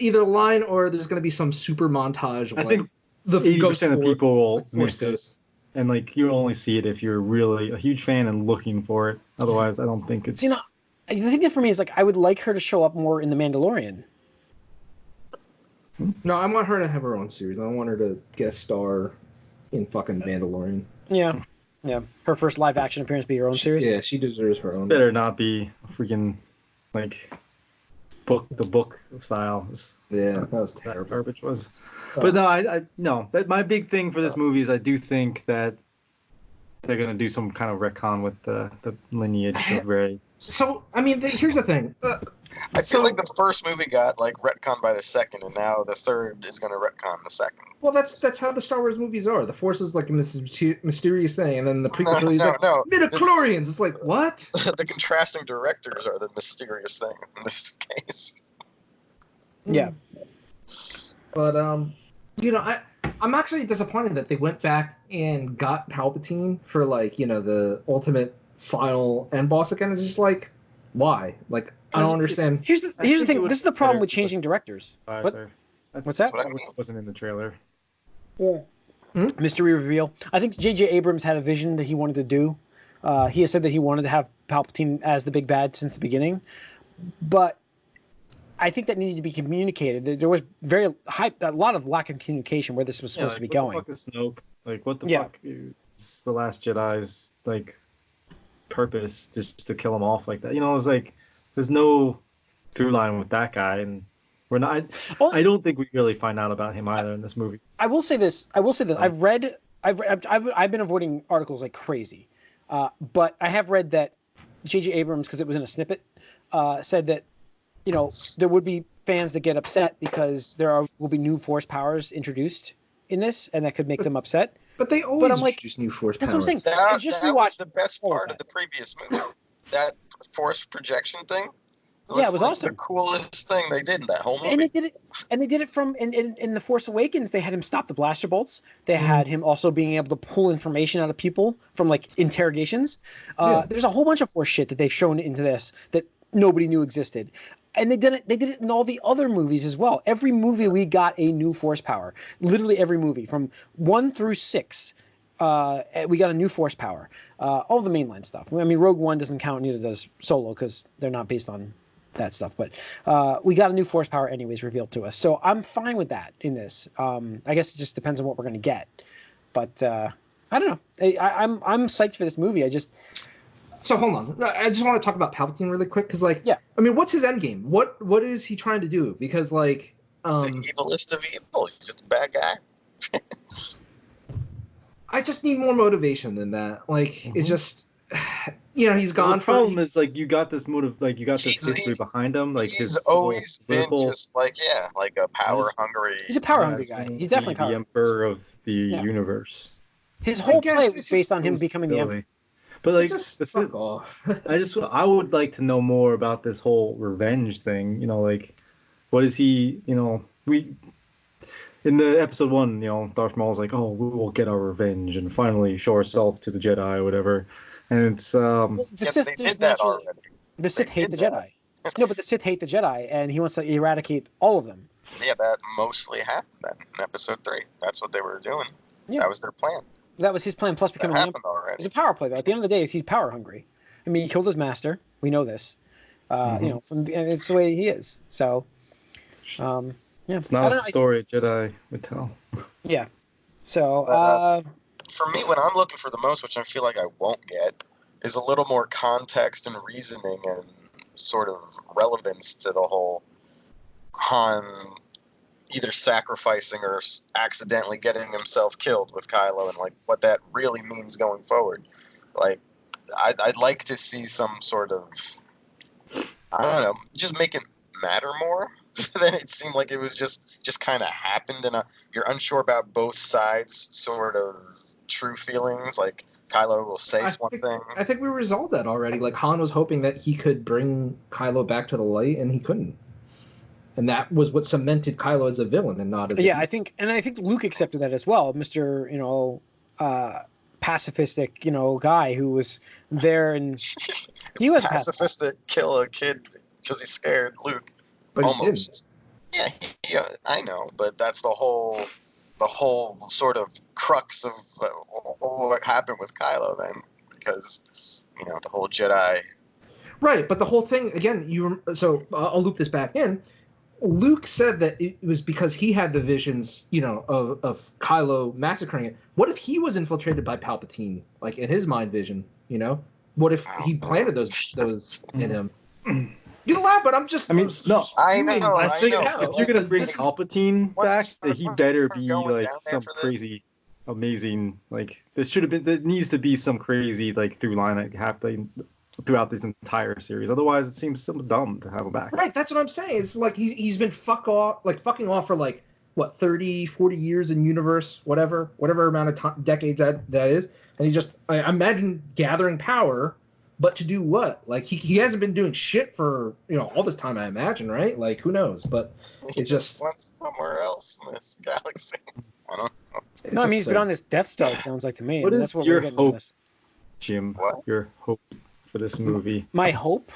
Either a line or there's going to be some super montage. I think the 80% of people will miss it, and like you only see it if you're really a huge fan and looking for it. Otherwise, I don't think it's. The thing for me is like I would like her to show up more in The Mandalorian. No, I want her to have her own series. I don't want her to guest star in fucking Mandalorian. Yeah. Her first live action appearance be her own series. Yeah, she deserves her own. Better not be a freaking like the book style. Yeah, that was terrible. Garbage was. But no, my big thing for this movie is I do think that they're gonna do some kind of retcon with the lineage of Rey. So, I mean, here's the thing. I feel like the first movie got like retconned by the second, and now the third is going to retcon the second. Well, that's how the Star Wars movies are. The Force is like a mysterious thing, and then the prequel trilogy is like midichlorians. It's like what? The contrasting directors are the mysterious thing in this case. Yeah. But I'm actually disappointed that they went back and got Palpatine for like the ultimate final end boss again. It's just like, why? Like, I don't understand. Here's the thing. This is the problem with changing directors. What's that? It wasn't in the trailer. Yeah. Mystery reveal. I think J.J. Abrams had a vision that he wanted to do. He has said that he wanted to have Palpatine as the big bad since the beginning, but I think that needed to be communicated. There was a lot of lack of communication where this was supposed to be going. What the fuck is Snoke? Like, what the fuck is the Last Jedi's like purpose just to kill him off like that? It's like there's no through line with that guy, and we're not. I don't think we really find out about him either in this movie. I will say this. I've been avoiding articles like crazy, but I have read that J.J. Abrams, because it was in a snippet, said that there would be fans that get upset because will be new Force powers introduced in this, and that could make them upset. But they always introduce new Force powers. That's what I'm saying. That was the best part of the previous movie. That Force projection thing. It was awesome. The coolest thing they did in that whole movie. And they did it from in The Force Awakens. They had him stop the blaster bolts. They had him also being able to pull information out of people from like interrogations. There's a whole bunch of Force shit that they've shown into this that nobody knew existed. And they did it in all the other movies as well. Every movie we got a new Force power. Literally every movie from 1 through 6. we got a new force power. All the mainline stuff. I mean, Rogue One doesn't count, neither does Solo, because they're not based on that stuff. But we got a new force power anyways revealed to us. So I'm fine with that in this. I guess it just depends on what we're going to get. But I don't know. I'm psyched for this movie. So hold on. I just want to talk about Palpatine really quick, because I mean, what's his end game? What is he trying to do? Because he's the evilest of evil. He's just a bad guy. I just need more motivation than that. It's just, he's gone. The problem is you got this history behind him. He's always been just a power hungry. He's a power hungry guy. He's definitely the emperor of the universe. His whole play was based on him becoming the emperor. But fuck off. I would like to know more about this whole revenge thing. What is he? In the episode 1, Darth Maul's like, oh, we will get our revenge and finally show ourselves to the Jedi or whatever. And it's the Sith did that already. The Sith hate the Jedi. No, but the Sith hate the Jedi, and he wants to eradicate all of them. Yeah, that mostly happened then in episode 3. That's what they were doing. Yeah. That was their plan. That was his plan, plus becoming an emperor. Already. It's a power play, though. At the end of the day, he's power hungry. I mean, he killed his master. We know this. And it's the way he is. So, it's not a story a Jedi would tell. Yeah. So, for me, what I'm looking for the most, which I feel like I won't get, is a little more context and reasoning and sort of relevance to the whole Han either sacrificing or accidentally getting himself killed with Kylo, and what that really means going forward. I'd like to see some sort of, I don't know, just make it matter more. Then it seemed like it was just kind of happened, and you're unsure about both sides sort of true feelings. Kylo will say one thing. I think we resolved that already. Han was hoping that he could bring Kylo back to the light, and he couldn't. And that was what cemented Kylo as a villain and not as I think Luke accepted that as well, Mr. Pacifistic, guy who was there, and he was pacifistic. Kill a kid because he's scared, Luke. But almost. Yeah, I know, but that's the whole sort of crux of what happened with Kylo then, because the whole Jedi. Right, but the whole thing again. So I'll loop this back in. Luke said that it was because he had the visions, of Kylo massacring it. What if he was infiltrated by Palpatine, in his mind vision? What if he planted those in him? You laugh, but I'm just. I mean, no, I know. I think if you're gonna bring Palpatine back, he better be some crazy, amazing. There needs to be some crazy through line happening throughout this entire series. Otherwise, it seems so dumb to have him back. Right, that's what I'm saying. It's he's been fucking off for 30, 40 years in universe, whatever amount of decades that is, and he just I imagine gathering power. But to do what? He hasn't been doing shit for all this time, I imagine, right? Who knows? But it's just went somewhere else in this galaxy. I don't know. No, I mean he's been on this Death Star. It sounds like to me. What is that's what your we're hope, Jim? What? Your hope for this movie? My hope.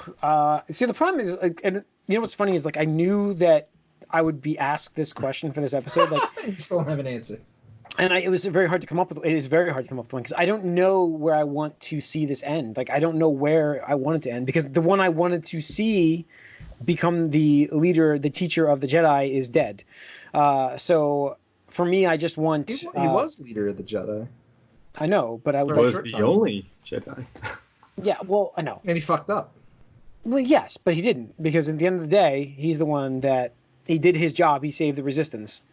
See, the problem is, and what's funny is I knew that I would be asked this question for this episode. You still don't have an answer. And it was very hard to come up with. It is very hard to come up with one because I don't know where I want to see this end. I don't know where I want it to end because the one I wanted to see become the leader, the teacher of the Jedi is dead. So for me, I just want. He was leader of the Jedi. I know, but I was the only Jedi. Yeah, well, I know. And he fucked up. Well, yes, but he didn't because at the end of the day, he's the one that he did his job. He saved the Resistance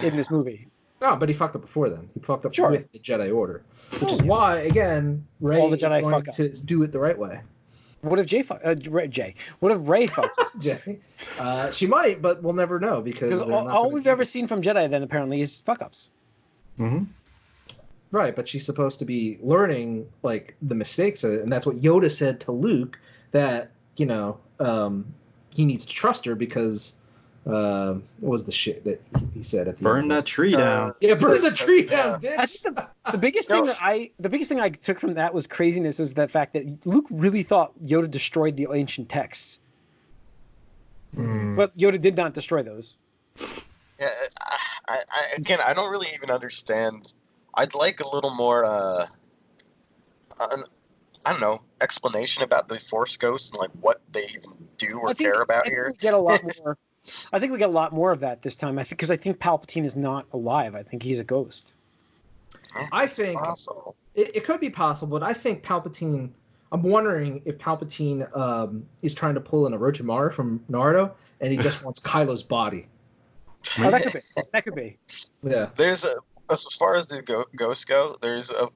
in this movie. No, but he fucked up before then. He fucked up with the Jedi Order, which is why, again, Rey all the Jedi is going to do it the right way. What if Jay? What if Rey fucks up? Jay? She might, but we'll never know because all we've ever seen from Jedi then apparently is fuck ups. Mm-hmm. Right, but she's supposed to be learning the mistakes, and that's what Yoda said to Luke that he needs to trust her because. What was the shit that he said at the burn end? that tree down. Yeah, burn the tree down, bitch. I think the biggest thing I took from that was craziness is the fact that Luke really thought Yoda destroyed the ancient texts. But Yoda did not destroy those. Yeah, I don't really even understand. I'd like a little more, I don't know, explanation about the Force ghosts and like what they even do or care about here. We get a lot more. I think we get a lot more of that this time. I think because I think Palpatine is not alive. I think he's a ghost. I think it could be possible, but I think Palpatine. I'm wondering if Palpatine is trying to pull an Orochimaru from Naruto, and he just wants Kylo's body. Oh, that could be. That could be. Yeah. As far as the ghosts go, there's a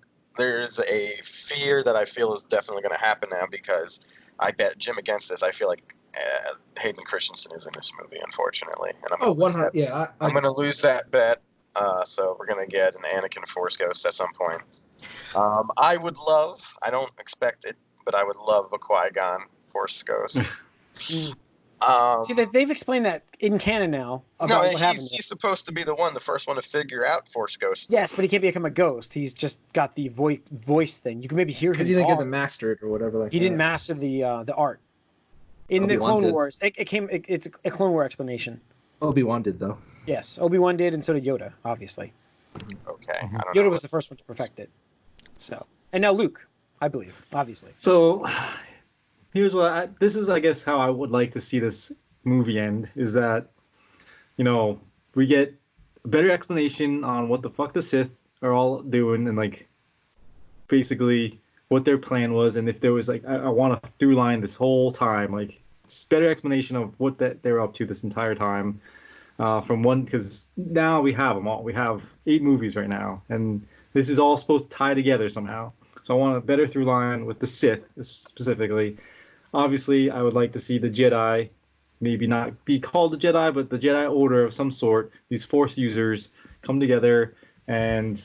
fear that I feel is definitely going to happen now because I bet Jim against this. I feel like Hayden Christensen is in this movie, unfortunately, and I'm going to lose that bet. So we're going to get an Anakin Force ghost at some point. I would love. I don't expect it, but I would love a Qui-Gon Force ghost. See, they've explained that in canon now. About what he's supposed to be the first one to figure out Force ghosts. Yes, but he can't become a ghost. He's just got the voice thing. You can maybe hear him. Because he didn't get the mastered or whatever. Like he didn't master the art. In the Clone Wars, it's a Clone War explanation. Obi-Wan did though. Yes, Obi-Wan did, and so did Yoda, obviously. Okay. I don't Yoda know. was the first one to perfect it. So, and now Luke, I believe, obviously. So, here's what this is, I guess, how I would like to see this movie end, is that, we get a better explanation on what the fuck the Sith are all doing and, like, basically what their plan was, and if there was, like, I want a through line this whole time, like, it's better explanation of what they're up to this entire time. Because now we have them all. We have 8 movies right now, and this is all supposed to tie together somehow. So I want a better through line with the Sith specifically. Obviously, I would like to see the Jedi, maybe not be called the Jedi, but the Jedi Order of some sort, these Force users come together and,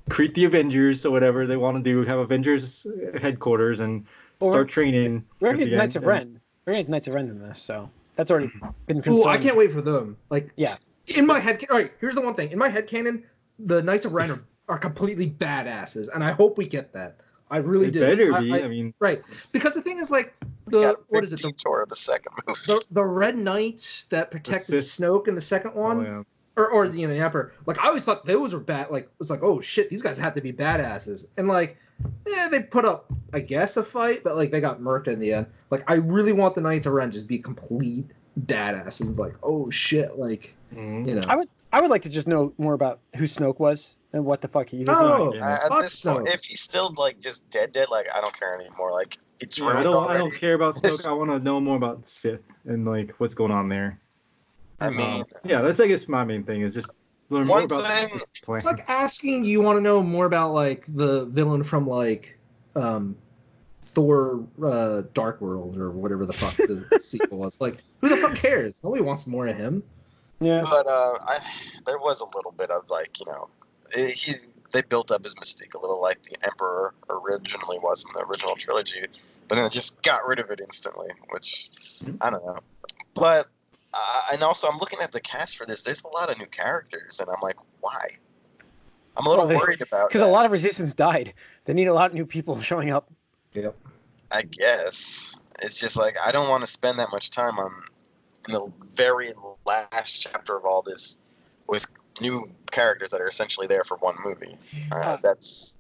create the Avengers or whatever they want to do, have Avengers headquarters and start training. We're getting Knights of Ren. We're getting Knights of Ren in this, so that's already been confirmed. Ooh, I can't wait for them. Like, yeah. In my head, all right, here's the one thing. In my head canon, the Knights of Ren are completely badasses, and I hope we get that. I really do. Better be. I mean, right? Because the thing is, like, what is it? Detour of the second movie. The Red Knights that protected Snoke in the second one, or the Emperor. Like, I always thought those were bad. Like, it was like, oh shit, these guys had to be badasses, and like, they put up, I guess, a fight, but like they got murked in the end. Like, I really want the Knights of Ren just be complete badasses. Like, oh shit, like, I would like to just know more about who Snoke was and what the fuck he was. At this point, if he's still like just dead, like I don't care anymore. Like it's I don't care about Snoke. I want to know more about Sith and like what's going on there. I mean, that's I guess my main thing is just learn more about the plan. It's like asking you want to know more about like the villain from like Thor Dark World or whatever the fuck the sequel was. Like, who the fuck cares? Nobody wants more of him. Yeah. But there was a little bit of like, they built up his mystique a little like the Emperor originally was in the original trilogy, but then it just got rid of it instantly, which I don't know. But and also I'm looking at the cast for this. There's a lot of new characters, and I'm like, why? I'm a little worried about because a lot of Resistance died. They need a lot of new people showing up. Yep. I guess it's just like I don't want to spend that much time in the very last chapter of all this with new characters that are essentially there for one movie. That's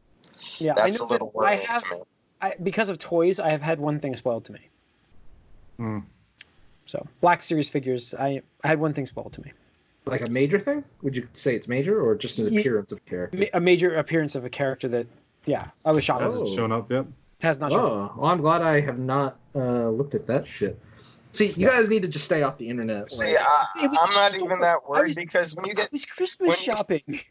a little worrying to me. Because of toys, I have had one thing spoiled to me. So Black Series figures, I had one thing spoiled to me. Like a major thing? Would you say it's major or just an appearance of a character? A major appearance of a character that, I was shocked. Hasn't shown up yet. Has not shown up. Well, I'm glad I have not looked at that shit. See, you guys need to just stay off the internet. See, I'm not even that worried because when you get... It was Christmas shopping.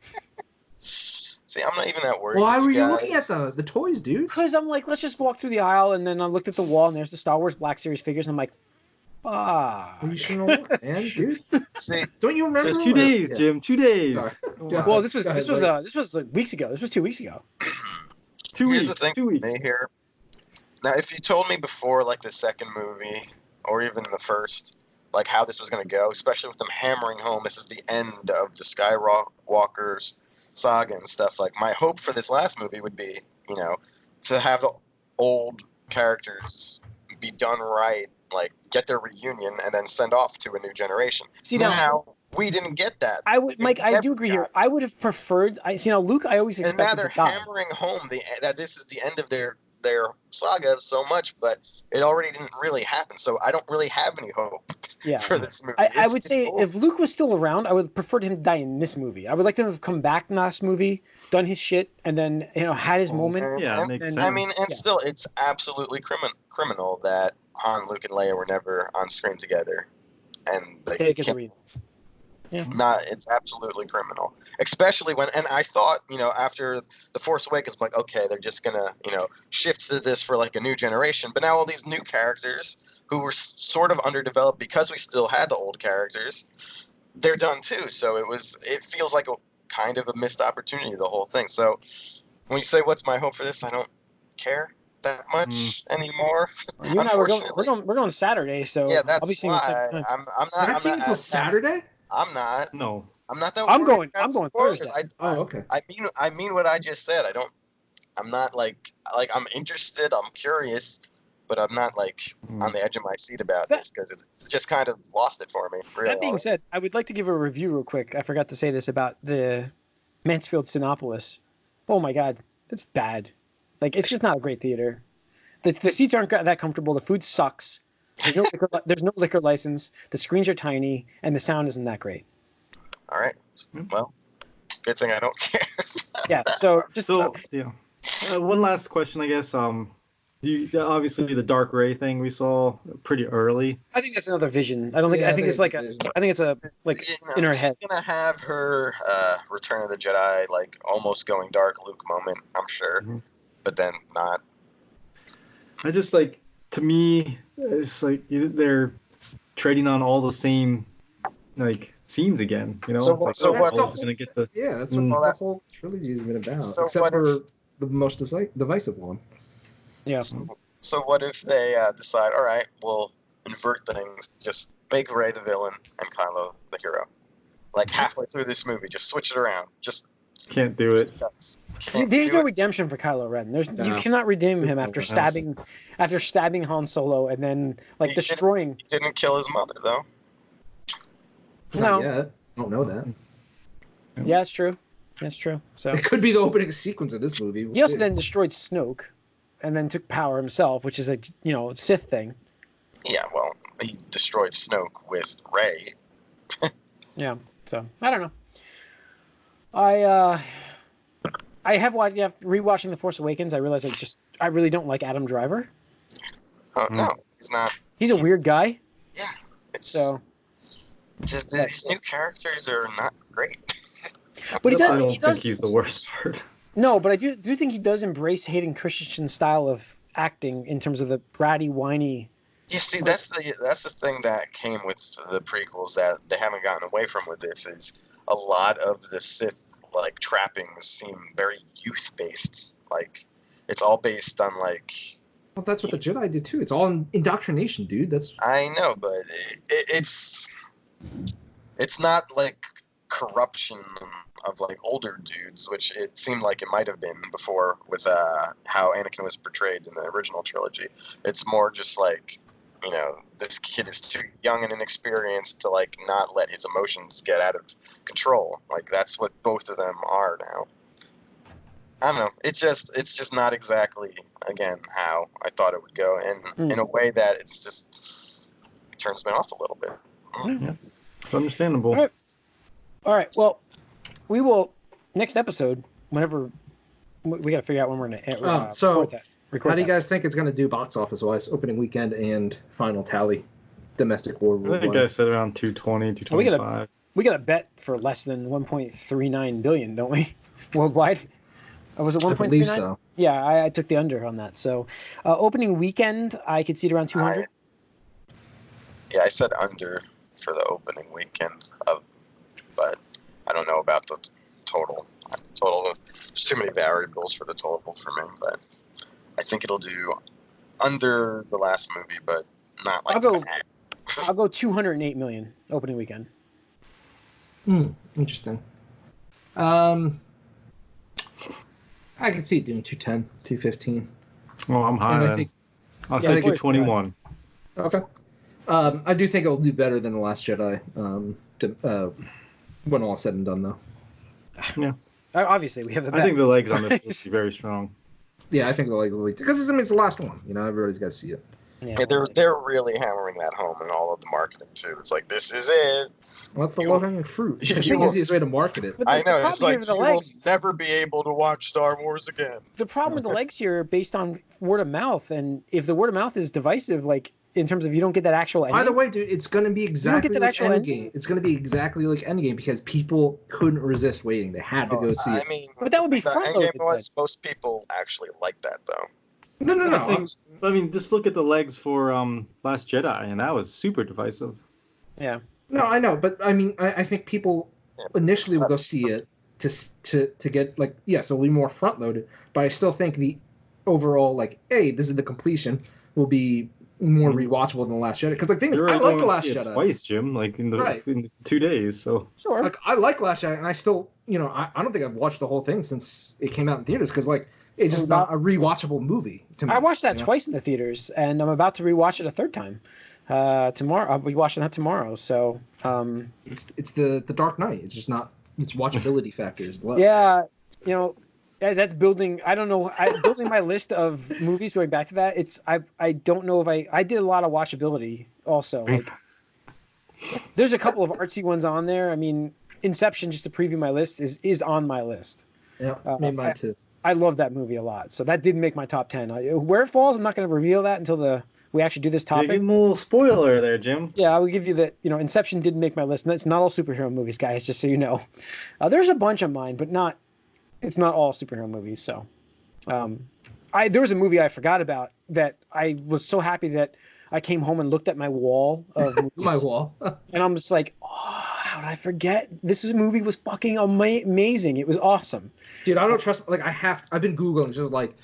See, I'm not even that worried. Why were you looking at the toys, dude? Because I'm like, let's just walk through the aisle, and then I looked at the wall, and there's the Star Wars Black Series figures, and I'm like, Well, you should know what, man, dude. See, don't you remember? 2 days, Jim. 2 days. Well, this was like weeks ago. This was 2 weeks ago. 2 weeks. Here's the thing 2 weeks. Here. Now, if you told me before, like the second movie, or even the first, like how this was going to go, especially with them hammering home, this is the end of the Skywalker's saga and stuff. Like my hope for this last movie would be, to have the old characters be done right, like get their reunion and then send off to a new generation. See now, we didn't get that. I would, Mike. I do agree here. I would have preferred. Luke. I always And expected now they're to die. hammering home that this is the end of their saga so much, but it already didn't really happen. So I don't really have any hope for this movie. I would say if Luke was still around, I would prefer him to die in this movie. I would like to have come back in the last movie, done his shit, and then had his moment. Yeah, makes sense. I mean, still, it's absolutely criminal that Han, Luke, and Leia were never on screen together, and they can't. Yeah. It's absolutely criminal, especially when, and I thought, after The Force Awakens, I'm like, okay, they're just gonna, shift to this for like a new generation. But now all these new characters who were sort of underdeveloped because we still had the old characters, they're done too. So it feels like a kind of a missed opportunity, the whole thing. So when you say what's my hope for this, I don't care that much anymore. You and I we're going Saturday, so yeah, that's I'll be seeing why I'm not. You're not seeing until Saturday. I'm not. No. I'm not that. I'm going Thursday. Okay. I mean what I just said. I'm not like I'm interested. I'm curious, but I'm not like on the edge of my seat about this because it's just kind of lost it for me. That being said, I would like to give a review real quick. I forgot to say this about the Mansfield Cinépolis. Oh my God, it's bad. Like it's just not a great theater. The seats aren't that comfortable. The food sucks. There's no liquor license. The screens are tiny, and the sound isn't that great. All right. Well, good thing I don't care. Yeah. So one last question, I guess. Obviously the Dark Ray thing we saw pretty early. I think that's another vision. I think it's like I think it's a in her head. She's gonna have her Return of the Jedi like almost going dark Luke moment, I'm sure, but then not. I just to me, it's like they're trading on all the same scenes again. So what? Gonna get the that's what the whole trilogy has been about, except for the most divisive one. Yeah. So what if they decide, all right, we'll invert things, just make Rey the villain and Kylo the hero, like halfway through this movie, just switch it around, just. Can't do it. There's no redemption for Kylo Ren. You cannot redeem him after stabbing Han Solo and then destroying. He didn't kill his mother though. Not yet. I don't know that. Yeah, it's true. That's true. So it could be the opening sequence of this movie. He also then destroyed Snoke, and then took power himself, which is a Sith thing. Yeah, well, he destroyed Snoke with Rey. Yeah. So I don't know. I have rewatching The Force Awakens. I realize I really don't like Adam Driver. Oh no, he's not. He's a weird guy. Yeah, his new characters are not great. But I don't think he's the worst part. No, but I do think he does embrace Hayden Christensen's style of acting in terms of the bratty, whiny. Yeah, see, that's the thing that came with the prequels that they haven't gotten away from with this is a lot of the Sith trappings seem very youth based. It's all based on Well, that's what the Jedi do too. It's all indoctrination, dude. I know, but it's not corruption of older dudes, which it seemed like it might have been before with how Anakin was portrayed in the original trilogy. It's more just this kid is too young and inexperienced to not let his emotions get out of control. That's what both of them are now. I don't know. It's just not exactly again how I thought it would go, and in a way that it turns me off a little bit. Yeah, it's understandable. All right. Well, we will next episode whenever we got to figure out when we're going to record how do you guys think it's going to do box office wise, opening weekend and final tally, domestic or worldwide? I think I said around 220, 225. We got a bet for less than 1.39 billion, don't we? Worldwide. Was it 1.39? I believe so. Yeah, I took the under on that. So, opening weekend, I could see it around 200. Yeah, I said under for the opening weekend, but I don't know about the total. There's too many variables for the total for me, but I think it'll do under the last movie, but not I'll go 208 million opening weekend. Interesting. I could see it doing 210, 215. Well, I'm high. I'll say 221. Okay. I do think it'll do better than The Last Jedi. When all said and done, though. Yeah. Obviously, we have the bet. I think the legs on this will be very strong. Yeah, I think the legs will be, because it's the last one. Everybody's got to see it. Yeah, they're really hammering that home in all of the marketing too. It's like, this is it. Well, that's the low-hanging fruit. It's the easiest way to market it. I know. It's like, you will never be able to watch Star Wars again. The problem with the legs here are based on word of mouth, and if the word of mouth is divisive, like in terms of you don't get that actual ending. Either way, dude, it's going to be exactly like Endgame. It's going to be exactly like Endgame because people couldn't resist waiting. They had to go see it. I mean, but that would be front-loaded. Most people actually like that, though. No. I mean, just look at the legs for Last Jedi, and that was super divisive. Yeah. No, I know, but I mean, I think people initially will go see it to get, like, yes, it'll be more front loaded, but I still think the overall, like, hey, this is the completion, will be more rewatchable than The Last Jedi. Because the thing is, I like The Last Jedi twice, Jim, like in 2 days. So sure, like I like Last Jedi, and I still, I don't think I've watched the whole thing since it came out in theaters because like it's just not a rewatchable movie to me. I watched that twice in the theaters, and I'm about to rewatch it a third time. Tomorrow I'll be watching that tomorrow. So it's the Dark Knight. It's just not its watchability factor is low. Yeah, that's building. I don't know. Building my list of movies. Going back to that, I don't know if I did a lot of watchability also. Like, there's a couple of artsy ones on there. I mean, Inception, just to preview my list, is on my list. Yeah, made mine too. I love that movie a lot, so that did make my top 10. Where it falls, I'm not going to reveal that until we actually do this topic. Give him a little spoiler there, Jim. Yeah, I will give you that. Inception did make my list. And it's not all superhero movies, guys, just so you know. There's a bunch of mine, but it's not all superhero movies. So, there was a movie I forgot about that I was so happy that I came home and looked at my wall of movies. My wall. And I'm just like, how did I forget? This movie was fucking amazing. It was awesome. Dude, I don't trust. Like, I've been Googling just like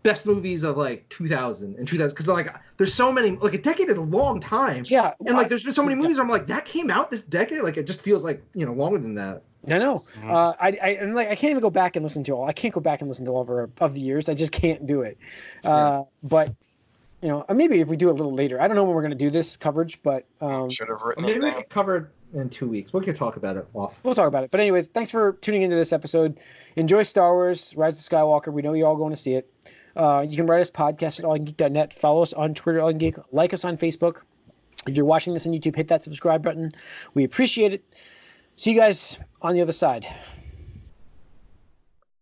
best movies of like 2000 and 2000 because like there's so many. Like, a decade is a long time. Yeah. And like there's been so many movies where I'm like, that came out this decade. Like, it just feels like longer than that. I know. I can't even go back and listen to all. I can't go back and listen to all of the years. I just can't do it. But maybe if we do it a little later. I don't know when we're going to do this coverage, but should have written maybe it down. we could cover it in 2 weeks. We could talk about it off. We'll talk about it. But anyways, thanks for tuning into this episode. Enjoy Star Wars: Rise of Skywalker. We know you're all going to see it. You can write us podcast at allyoucangeek.net. Follow us on Twitter, allyoucangeek. Like us on Facebook. If you're watching this on YouTube, hit that subscribe button. We appreciate it. See you guys on the other side.